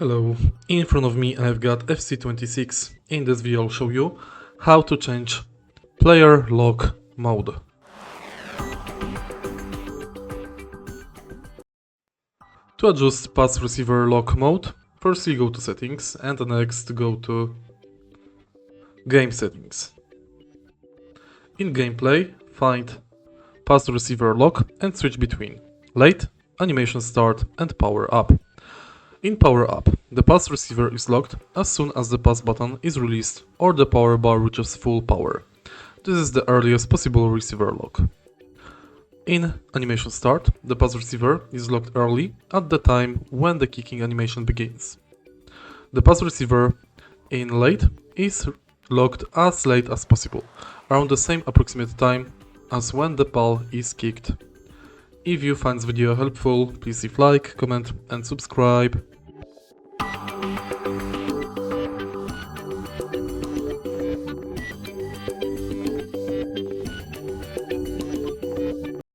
Hello, in front of me I've got FC26. In this video I'll show you how to change player lock mode. To adjust pass receiver lock mode, firstly go to settings and next go to game settings. In gameplay find pass receiver lock and switch between late, animation start and power up. In power up, the pass receiver is locked as soon as the pass button is released or the power bar reaches full power. This is the earliest possible receiver lock. In animation start, the pass receiver is locked early at the time when the kicking animation begins. The pass receiver in late is locked as late as possible, around the same approximate time as when the ball is kicked. If you find this video helpful, please leave like, comment and subscribe.